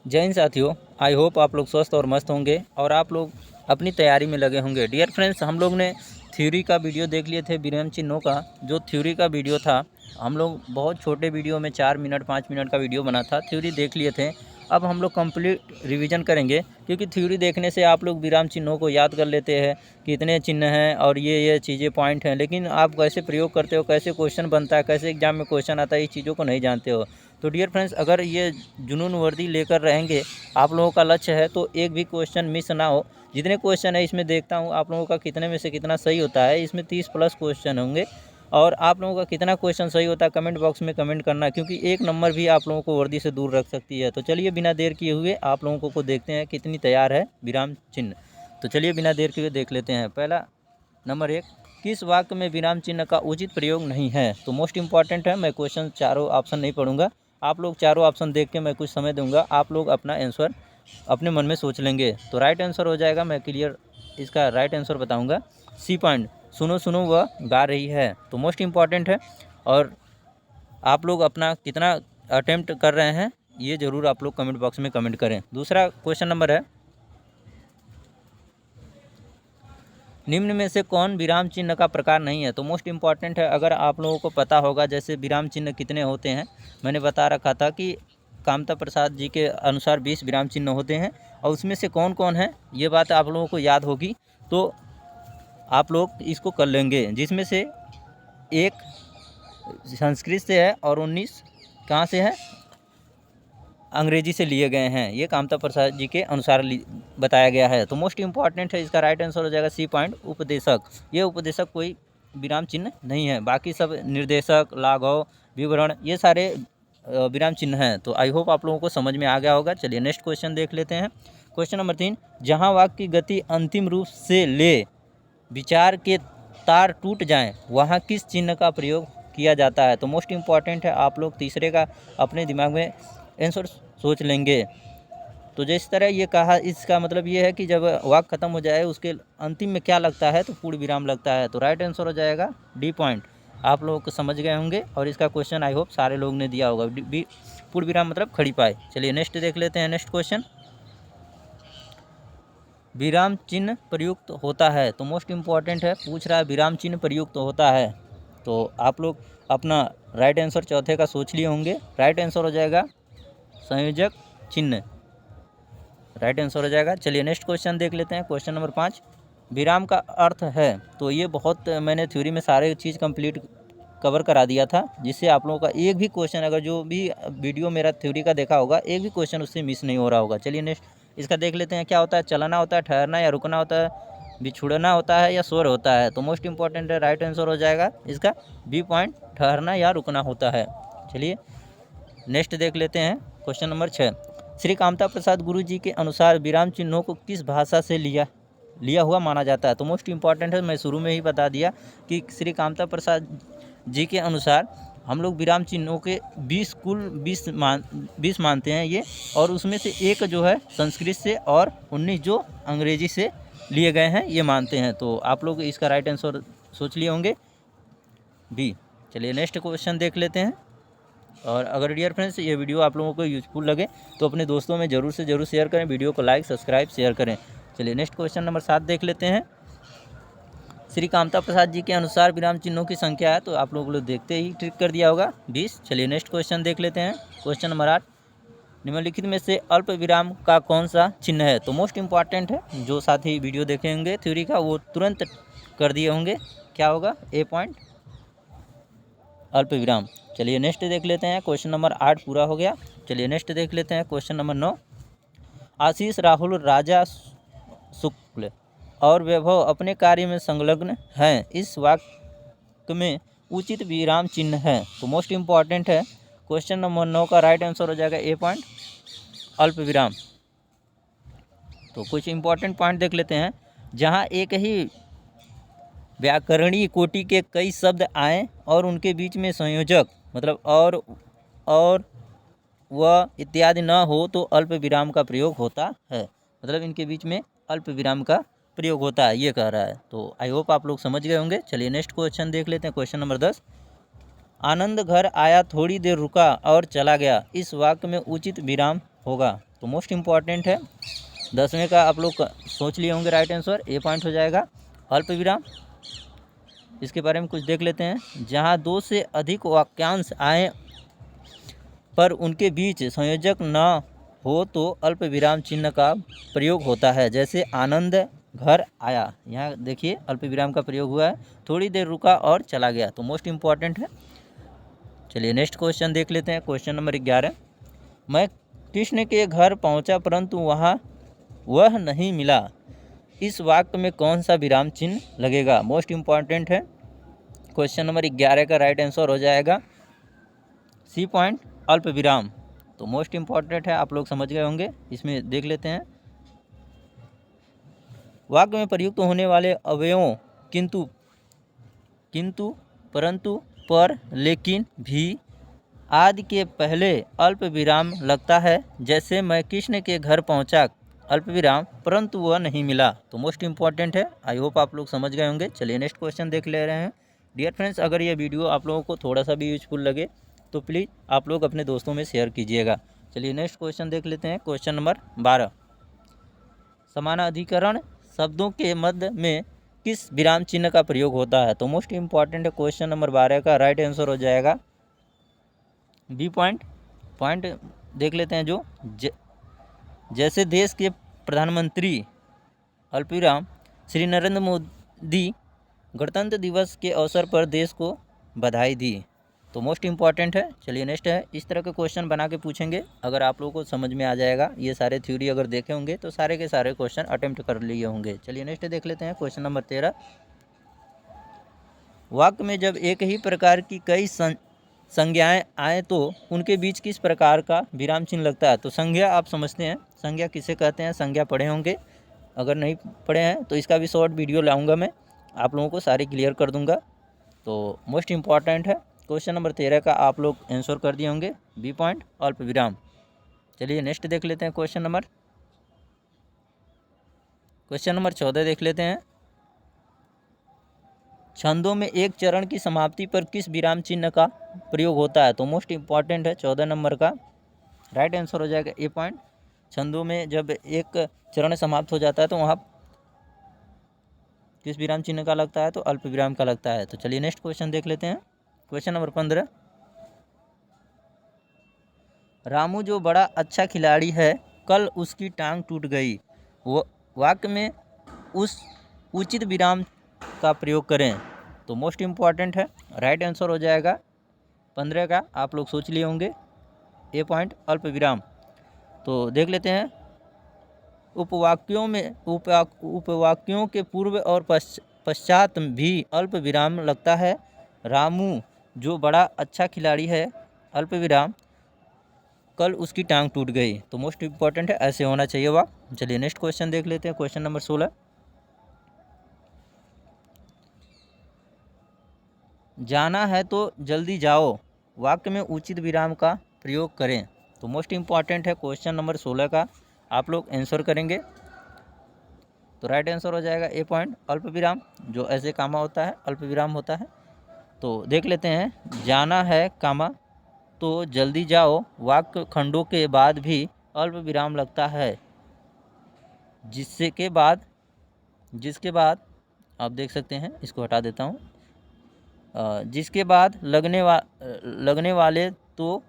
जय हिंद साथियों, I hope आप लोग स्वस्थ और मस्त होंगे और आप लोग अपनी तैयारी में लगे होंगे। डियर फ्रेंड्स, हम लोग ने थ्योरी का वीडियो देख लिए थे, विराम चिन्हों का जो थ्योरी का वीडियो था। हम लोग बहुत छोटे वीडियो में 4 मिनट 5 मिनट का वीडियो बना था, थ्योरी देख लिए थे। अब हम लोग कंप्लीट रिवीजन करेंगे, क्योंकि थ्योरी देखने से आप लोग विराम चिन्हों को याद कर लेते हैं, कितने चिन्ह हैं और ये चीज़ें पॉइंट हैं, लेकिन आप कैसे प्रयोग करते हो, कैसे क्वेश्चन बनता है, कैसे एग्जाम में क्वेश्चन आता है, ये चीज़ों को नहीं जानते हो। तो डियर फ्रेंड्स, अगर ये जुनून वर्दी लेकर रहेंगे, आप लोगों का लक्ष्य है, तो एक भी क्वेश्चन मिस ना हो। जितने क्वेश्चन है इसमें देखता हूँ आप लोगों का कितने में से कितना सही होता है। इसमें 30 प्लस क्वेश्चन होंगे और आप लोगों का कितना क्वेश्चन सही होता है कमेंट बॉक्स में कमेंट करना, क्योंकि एक नंबर भी आप लोगों को वर्दी से दूर रख सकती है। तो चलिए बिना देर किए हुए आप लोगों को देखते हैं कितनी तैयार है विराम चिन्ह। तो चलिए बिना देर किए देख लेते हैं। पहला नंबर 1, किस वाक्य में विराम चिन्ह का उचित प्रयोग नहीं है? तो मोस्ट इंपॉर्टेंट है। मैं क्वेश्चन चारों ऑप्शन नहीं पढ़ूंगा, आप लोग चारों ऑप्शन देख के मैं कुछ समय दूंगा, आप लोग अपना आंसर अपने मन में सोच लेंगे तो राइट आंसर हो जाएगा। मैं क्लियर इसका राइट आंसर बताऊंगा। सी पॉइंट, सुनो सुनो वह गा रही है, तो मोस्ट इंपॉर्टेंट है। और आप लोग अपना कितना अटेम्प्ट कर रहे हैं ये ज़रूर आप लोग कमेंट बॉक्स में कमेंट करें। दूसरा क्वेश्चन नंबर है, निम्न में से कौन विराम चिन्ह का प्रकार नहीं है? तो मोस्ट इंपॉर्टेंट है। अगर आप लोगों को पता होगा जैसे विराम चिन्ह कितने होते हैं, मैंने बता रखा था कि कामता प्रसाद जी के अनुसार 20 विराम चिन्ह होते हैं और उसमें से कौन कौन है ये बात आप लोगों को याद होगी, तो आप लोग इसको कर लेंगे। जिसमें से एक संस्कृत से है और 19 कहाँ से है? अंग्रेजी से लिए गए हैं। ये कामता प्रसाद जी के अनुसार बताया गया है। तो मोस्ट इंपॉर्टेंट है, इसका राइट आंसर हो जाएगा सी पॉइंट, उपदेशक। ये उपदेशक कोई विराम चिन्ह नहीं है, बाकी सब निर्देशक, लाघव, विवरण ये सारे विराम चिन्ह हैं। तो आई होप आप लोगों को समझ में आ गया होगा। चलिए नेक्स्ट क्वेश्चन देख लेते हैं। क्वेश्चन नंबर 3, जहाँ वाक्य की गति अंतिम रूप से ले विचार के तार टूट जाएं वहाँ किस चिन्ह का प्रयोग किया जाता है? तो मोस्ट इंपॉर्टेंट है, आप लोग तीसरे का अपने दिमाग में आंसर सोच लेंगे। तो जिस तरह ये कहा, इसका मतलब ये है कि जब वाक्य खत्म हो जाए उसके अंतिम में क्या लगता है? तो पूर्ण विराम लगता है। तो राइट आंसर हो जाएगा डी पॉइंट। आप लोग समझ गए होंगे और इसका क्वेश्चन आई होप सारे लोग ने दिया होगा। बी पूर्ण विराम मतलब खड़ी पाए। चलिए नेक्स्ट देख लेते हैं। नेक्स्ट क्वेश्चन, विराम चिन्ह प्रयुक्त होता है? तो मोस्ट इंपॉर्टेंट है, पूछ रहा है विराम चिन्ह प्रयुक्त होता है। तो आप लोग अपना राइट आंसर चौथे का सोच लिए होंगे। राइट आंसर हो जाएगा संयोजक चिन्ह, राइट आंसर हो जाएगा। चलिए नेक्स्ट क्वेश्चन देख लेते हैं। क्वेश्चन नंबर 5, विराम का अर्थ है? तो ये बहुत मैंने थ्योरी में सारे चीज़ कंप्लीट कवर करा दिया था, जिससे आप लोगों का एक भी क्वेश्चन, अगर जो भी वीडियो मेरा थ्योरी का देखा होगा, एक भी क्वेश्चन उससे मिस नहीं हो रहा होगा। चलिए नेक्स्ट इसका देख लेते हैं। क्या होता है? चलना होता है, ठहरना या रुकना होता है, बिछुड़ना होता है या स्वर होता है? तो मोस्ट इंपॉर्टेंट है, राइट आंसर हो जाएगा इसका बी पॉइंट, ठहरना या रुकना होता है। चलिए नेक्स्ट देख लेते हैं। क्वेश्चन नंबर 6, श्री कामता प्रसाद गुरु जी के अनुसार विराम चिन्हों को किस भाषा से लिया हुआ माना जाता है? तो मोस्ट इंपॉर्टेंट है, मैं शुरू में ही बता दिया कि श्री कामता प्रसाद जी के अनुसार हम लोग विराम चिन्हों के 20 कुल 20 मानते हैं ये, और उसमें से एक जो है संस्कृत से और 19 जो अंग्रेजी से लिए गए हैं ये मानते हैं। तो आप लोग इसका राइट आंसर सोच लिए होंगे, बी। चलिए नेक्स्ट क्वेश्चन देख लेते हैं। और अगर डियर फ्रेंड्स ये वीडियो आप लोगों को यूजफुल लगे तो अपने दोस्तों में ज़रूर से ज़रूर शेयर करें, वीडियो को लाइक सब्सक्राइब शेयर करें। चलिए नेक्स्ट क्वेश्चन नंबर 7 देख लेते हैं। श्री कामता प्रसाद जी के अनुसार विराम चिन्हों की संख्या है, तो आप लोग देखते ही ट्रिक कर दिया होगा 20। चलिए नेक्स्ट क्वेश्चन देख लेते हैं। क्वेश्चन नंबर 8, निम्नलिखित में से अल्प विराम का कौन सा चिन्ह है? तो मोस्ट इंपॉर्टेंट है, जो साथी वीडियो देखे होंगे थ्योरी का वो तुरंत कर दिए होंगे। क्या होगा? ए पॉइंट, अल्प विराम। चलिए नेक्स्ट देख लेते हैं। क्वेश्चन नंबर 8 पूरा हो गया। चलिए नेक्स्ट देख लेते हैं। क्वेश्चन नंबर 9, आशीष राहुल राजा शुक्ल और वैभव अपने कार्य में संलग्न हैं, इस वाक्य में उचित विराम चिन्ह है? तो मोस्ट इंपॉर्टेंट है, क्वेश्चन नंबर 9 का राइट आंसर हो जाएगा ए पॉइंट, अल्प विराम। तो कुछ इंपॉर्टेंट पॉइंट देख लेते हैं। जहाँ एक ही व्याकरणीय कोटि के कई शब्द आएँ और उनके बीच में संयोजक मतलब और वह इत्यादि न हो तो अल्प विराम का प्रयोग होता है। मतलब इनके बीच में अल्प विराम का प्रयोग होता है, ये कह रहा है। तो आई होप आप लोग समझ गए होंगे। चलिए नेक्स्ट क्वेश्चन देख लेते हैं। क्वेश्चन नंबर 10, आनंद घर आया, थोड़ी देर रुका और चला गया, इस वाक्य में उचित विराम होगा। तो मोस्ट इम्पॉर्टेंट है। 10वें का आप लोग सोच लिए होंगे राइट आंसर, ए पॉइंट हो जाएगा। अल्प विराम, इसके बारे में कुछ देख लेते हैं। जहाँ 2 से अधिक वाक्यांश आए पर उनके बीच संयोजक न हो तो अल्प विराम चिन्ह का प्रयोग होता है। जैसे आनंद घर आया, यहाँ देखिए अल्प विराम का प्रयोग हुआ है। थोड़ी देर रुका और चला गया, तो मोस्ट इम्पॉर्टेंट है। चलिए नेक्स्ट क्वेश्चन देख लेते हैं। क्वेश्चन नंबर 11, मैं कृष्ण के घर पहुँचा परंतु वहाँ वह नहीं मिला। इस वाक्य में कौन सा विराम चिन्ह लगेगा? मोस्ट इम्पॉर्टेंट है। क्वेश्चन नंबर 11 का राइट आंसर हो जाएगा सी पॉइंट, अल्प विराम। तो मोस्ट इम्पॉर्टेंट है, आप लोग समझ गए होंगे। इसमें देख लेते हैं। वाक्य में प्रयुक्त होने वाले अवयवों किंतु, किंतु, परंतु, पर, लेकिन, भी आदि के पहले अल्प विराम लगता है। जैसे मैं कृष्ण के घर पहुंचा, अल्प विराम, परंतु वह नहीं मिला। तो मोस्ट इम्पॉर्टेंट है। आई होप आप लोग समझ गए होंगे। चलिए नेक्स्ट क्वेश्चन देख ले रहे हैं। डियर फ्रेंड्स, अगर ये वीडियो आप लोगों को थोड़ा सा भी यूजफुल लगे तो प्लीज़ आप लोग अपने दोस्तों में शेयर कीजिएगा। चलिए नेक्स्ट क्वेश्चन देख लेते हैं। क्वेश्चन नंबर 12, समानाधिकरण शब्दों के मध्य में किस विराम चिन्ह का प्रयोग होता है? तो मोस्ट इम्पॉर्टेंट है। क्वेश्चन नंबर 12 का राइट आंसर हो जाएगा बी पॉइंट। पॉइंट देख लेते हैं। जो जैसे देश के प्रधानमंत्री अल्पविराम श्री नरेंद्र मोदी गणतंत्र दिवस के अवसर पर देश को बधाई दी। तो मोस्ट इम्पॉर्टेंट है। चलिए नेक्स्ट है। इस तरह के क्वेश्चन बना के पूछेंगे, अगर आप लोगों को समझ में आ जाएगा। ये सारे थ्योरी अगर देखे होंगे तो सारे के सारे क्वेश्चन अटेम्प्ट कर लिए होंगे। चलिए नेक्स्ट देख लेते हैं। क्वेश्चन नंबर 13, वाक्य में जब एक ही प्रकार की कई संज्ञाएं आए तो उनके बीच किस प्रकार का विराम चिन्ह लगता है? तो संज्ञा आप समझते हैं, संज्ञा किसे कहते हैं? संज्ञा पढ़े होंगे। अगर नहीं पढ़े हैं तो इसका भी शॉर्ट वीडियो लाऊंगा मैं, आप लोगों को सारे क्लियर कर दूंगा। तो मोस्ट इम्पॉर्टेंट है। क्वेश्चन नंबर 13 का आप लोग आंसर कर दिए होंगे, बी पॉइंट, अल्प विराम। चलिए नेक्स्ट देख लेते हैं। क्वेश्चन नंबर 14 देख लेते हैं। छंदों में एक चरण की समाप्ति पर किस विराम चिन्ह का प्रयोग होता है? तो मोस्ट इम्पॉर्टेंट है। 14 नंबर का राइट आंसर हो जाएगा ए पॉइंट। छंदों में जब एक चरण समाप्त हो जाता है तो वहाँ किस विराम चिन्ह का लगता है? तो अल्प विराम का लगता है। तो चलिए नेक्स्ट क्वेश्चन देख लेते हैं। क्वेश्चन नंबर 15, रामू जो बड़ा अच्छा खिलाड़ी है, कल उसकी टांग टूट गई। वो वाक्य में उस उचित विराम का प्रयोग करें। तो मोस्ट इम्पॉर्टेंट है। राइट आंसर हो जाएगा 15 का, आप लोग सोच लिए होंगे, ए पॉइंट, अल्प विराम। तो देख लेते हैं। उपवाक्यों के पूर्व और पश्चात भी अल्प विराम लगता है। रामू जो बड़ा अच्छा खिलाड़ी है, अल्प विराम, कल उसकी टांग टूट गई। तो मोस्ट इम्पॉर्टेंट है, ऐसे होना चाहिए वाक्य। चलिए नेक्स्ट क्वेश्चन देख लेते हैं। क्वेश्चन नंबर 16, जाना है तो जल्दी जाओ, वाक्य में उचित विराम का प्रयोग करें। तो मोस्ट इम्पॉर्टेंट है। क्वेश्चन नंबर 16 का आप लोग आंसर करेंगे। तो राइट आंसर हो जाएगा ए पॉइंट, अल्प विराम। जो ऐसे कामा होता है अल्प विराम होता है। तो देख लेते हैं। जाना है कामा तो जल्दी जाओ, वाक्य खंडों के बाद भी अल्प विराम लगता है। जिसके बाद आप देख सकते हैं, इसको हटा देता हूँ। जिसके बाद लगने वाले तो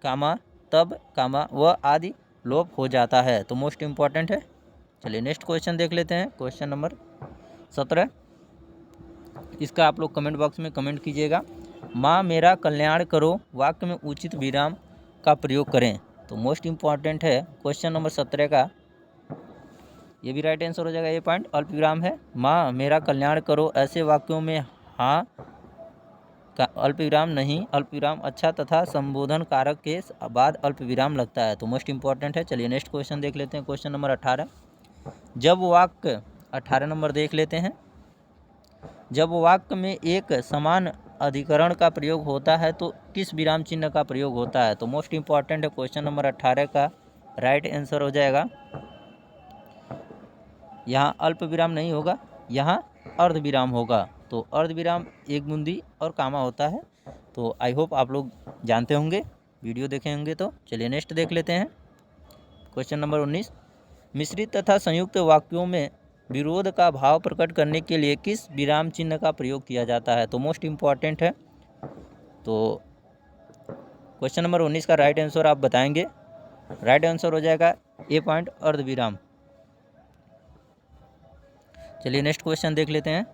कामा, तब कामा, व आदि लोप हो जाता है। तो मोस्ट इम्पॉर्टेंट है। चलिए नेक्स्ट क्वेश्चन देख लेते हैं। क्वेश्चन नंबर 17, इसका आप लोग कमेंट बॉक्स में कमेंट कीजिएगा। माँ मेरा कल्याण करो, वाक्य में उचित विराम का प्रयोग करें। तो मोस्ट इम्पॉर्टेंट है। क्वेश्चन नंबर 17 का ये भी राइट आंसर हो जाएगा, ए पॉइंट, अल्प विराम है। माँ मेरा कल्याण करो, ऐसे वाक्यों में हाँ का अल्प विराम नहीं, अल्प विराम अच्छा तथा संबोधन कारक के बाद अल्प विराम लगता है। तो मोस्ट इम्पॉर्टेंट है। चलिए नेक्स्ट क्वेश्चन देख लेते हैं। क्वेश्चन नंबर 18, जब वाक्य 18 नंबर देख लेते हैं। जब वाक्य में एक समान अधिकरण का प्रयोग होता है तो किस विराम चिन्ह का प्रयोग होता है? तो मोस्ट इम्पॉर्टेंट है। क्वेश्चन नंबर 18 का राइट आंसर हो जाएगा, यहाँ अल्प विराम नहीं होगा, यहाँ अर्ध विराम होगा। तो अर्ध विराम एक बूंदी और कामा होता है। तो आई होप आप लोग जानते होंगे। वीडियो देखे होंगे तो। चलिए नेक्स्ट देख लेते हैं। क्वेश्चन नंबर 19, मिश्रित तथा संयुक्त वाक्यों में विरोध का भाव प्रकट करने के लिए किस विराम चिन्ह का प्रयोग किया जाता है? तो मोस्ट इम्पॉर्टेंट है। तो क्वेश्चन नंबर 19 का राइट आंसर आप बताएंगे। राइट आंसर हो जाएगा ए पॉइंट अर्धविराम। चलिए नेक्स्ट क्वेश्चन देख लेते हैं।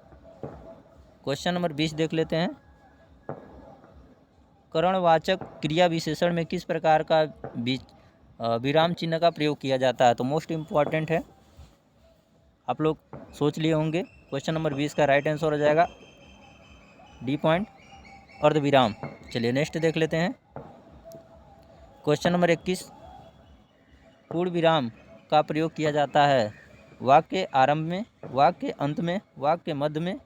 क्वेश्चन नंबर 20 देख लेते हैं। करणवाचक क्रिया विशेषण में किस प्रकार का विराम चिन्ह का प्रयोग किया जाता है? तो मोस्ट इम्पॉर्टेंट है, आप लोग सोच लिए होंगे। क्वेश्चन नंबर 20 का राइट आंसर हो जाएगा डी पॉइंट अर्धविराम। चलिए नेक्स्ट देख लेते हैं। क्वेश्चन नंबर 21, पूर्ण विराम का प्रयोग किया जाता है वाक्य के आरंभ में, वाक्य के अंत में, वाक्य के मध्य में,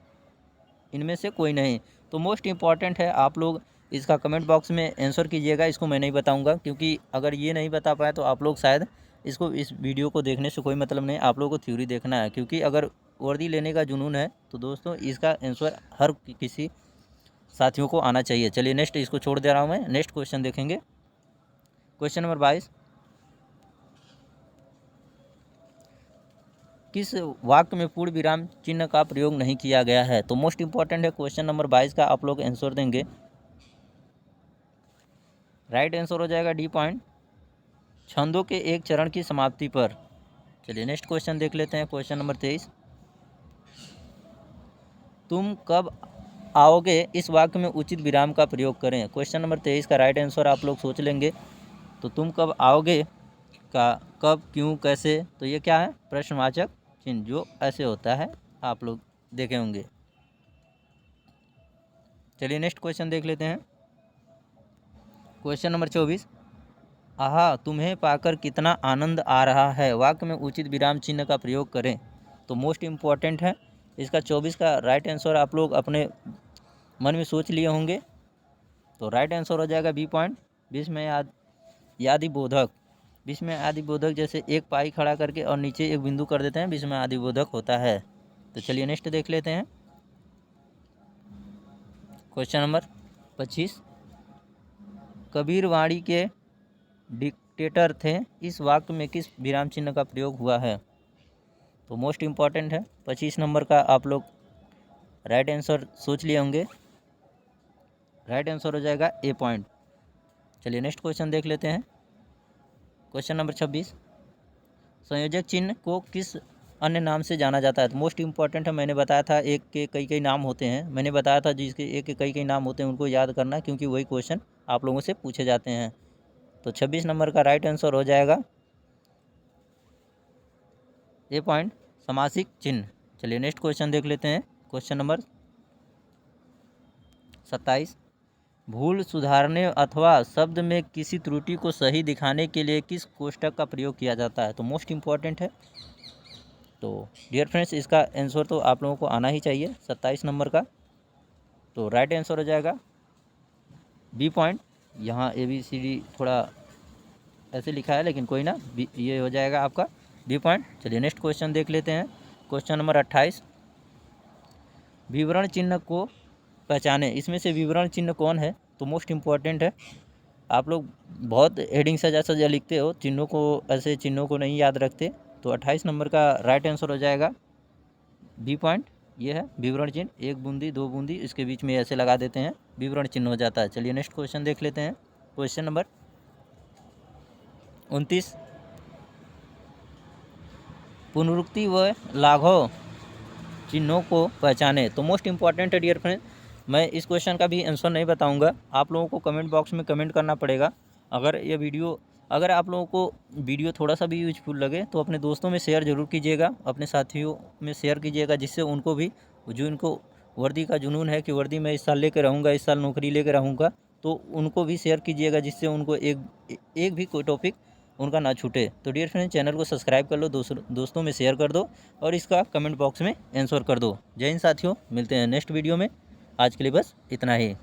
इनमें से कोई नहीं। तो मोस्ट इम्पॉर्टेंट है, आप लोग इसका कमेंट बॉक्स में आंसर कीजिएगा। इसको मैं नहीं बताऊंगा, क्योंकि अगर ये नहीं बता पाए तो आप लोग शायद इसको, इस वीडियो को देखने से कोई मतलब नहीं, आप लोगों को थ्योरी देखना है। क्योंकि अगर वर्दी लेने का जुनून है तो दोस्तों इसका आंसर हर किसी साथियों को आना चाहिए। चलिए नेक्स्ट, इसको छोड़ दे रहा हूँ मैं। नेक्स्ट क्वेश्चन देखेंगे। क्वेश्चन नंबर 22, किस वाक्य में पूर्ण विराम चिन्ह का प्रयोग नहीं किया गया है? तो मोस्ट इम्पॉर्टेंट है, क्वेश्चन नंबर 22 का आप लोग आंसर देंगे। राइट आंसर हो जाएगा डी पॉइंट छंदों के एक चरण की समाप्ति पर। चलिए नेक्स्ट क्वेश्चन देख लेते हैं। क्वेश्चन नंबर 23, तुम कब आओगे इस वाक्य में उचित विराम का प्रयोग करें। क्वेश्चन नंबर 23 का राइट आंसर आप लोग सोच लेंगे। तो तुम कब आओगे का कब, क्यों, कैसे, तो ये क्या है? प्रश्नवाचक चिन्ह, जो ऐसे होता है, आप लोग देखे होंगे। चलिए नेक्स्ट क्वेश्चन देख लेते हैं। क्वेश्चन नंबर 24, आहा तुम्हें पाकर कितना आनंद आ रहा है, वाक्य में उचित विराम चिन्ह का प्रयोग करें। तो मोस्ट इम्पॉर्टेंट है, इसका 24 का राइट आंसर आप लोग अपने मन में सोच लिए होंगे। तो राइट आंसर हो जाएगा बी पॉइंट बीच में यादि बोधक। बीच में आदि बोधक, जैसे एक पाई खड़ा करके और नीचे एक बिंदु कर देते हैं, बीच में आदि बोधक होता है। तो चलिए नेक्स्ट देख लेते हैं। क्वेश्चन नंबर 25, कबीर वाणी के डिक्टेटर थे, इस वाक्य में किस विराम चिन्ह का प्रयोग हुआ है? तो मोस्ट इम्पॉर्टेंट है, 25 नंबर का आप लोग राइट आंसर सोच लिए होंगे। राइट आंसर हो जाएगा ए पॉइंट। चलिए नेक्स्ट क्वेश्चन देख लेते हैं। क्वेश्चन नंबर 26, संयोजक चिन्ह को किस अन्य नाम से जाना जाता है? तो मोस्ट इम्पॉर्टेंट है, मैंने बताया था एक के कई नाम होते हैं। मैंने बताया था जिसके एक के कई नाम होते हैं उनको याद करना, क्योंकि वही क्वेश्चन आप लोगों से पूछे जाते हैं। तो 26 नंबर का राइट आंसर हो जाएगा ए पॉइंट समासिक चिन्ह। चलिए नेक्स्ट क्वेश्चन देख लेते हैं। क्वेश्चन नंबर 27, भूल सुधारने अथवा शब्द में किसी त्रुटि को सही दिखाने के लिए किस कोष्ठक का प्रयोग किया जाता है? तो मोस्ट इम्पॉर्टेंट है। तो डियर फ्रेंड्स, इसका आंसर तो आप लोगों को आना ही चाहिए 27 नंबर का। तो राइट आंसर हो जाएगा बी पॉइंट। यहाँ ABCD थोड़ा ऐसे लिखा है, लेकिन कोई ना, ये हो जाएगा आपका बी पॉइंट। चलिए नेक्स्ट क्वेश्चन देख लेते हैं। क्वेश्चन नंबर 28, विवरण चिन्ह को पहचाने, इसमें से विवरण चिन्ह कौन है? तो मोस्ट इम्पॉर्टेंट है, आप लोग बहुत हेडिंग सजा सजा लिखते हो, चिन्हों को, ऐसे चिन्हों को नहीं याद रखते। तो 28 नंबर का राइट आंसर हो जाएगा बी पॉइंट। ये है विवरण चिन्ह, एक बूंदी दो बूंदी इसके बीच में ऐसे लगा देते हैं, विवरण चिन्ह हो जाता है। चलिए नेक्स्ट क्वेश्चन देख लेते हैं। क्वेश्चन नंबर 29, पुनरुक्ति व लाघव चिन्हों को पहचाने। तो मोस्ट इम्पॉर्टेंट है डियर फ्रेंड, मैं इस क्वेश्चन का भी आंसर नहीं बताऊंगा, आप लोगों को कमेंट बॉक्स में कमेंट करना पड़ेगा। अगर आप लोगों को वीडियो थोड़ा सा भी यूजफुल लगे तो अपने दोस्तों में शेयर ज़रूर कीजिएगा, अपने साथियों में शेयर कीजिएगा, जिससे उनको भी, जो इनको वर्दी का जुनून है कि वर्दी मैं इस साल लेके रहूँगा, इस साल नौकरी लेके रहूँगा, तो उनको भी शेयर कीजिएगा, जिससे उनको एक भी कोई टॉपिक उनका ना छूटे। तो डियर फ्रेंड, चैनल को सब्सक्राइब कर लो, दोस्तों में शेयर कर दो और इसका कमेंट बॉक्स में आंसर कर दो। जय हिंद साथियों, मिलते हैं नेक्स्ट वीडियो में। आज के लिए बस इतना ही।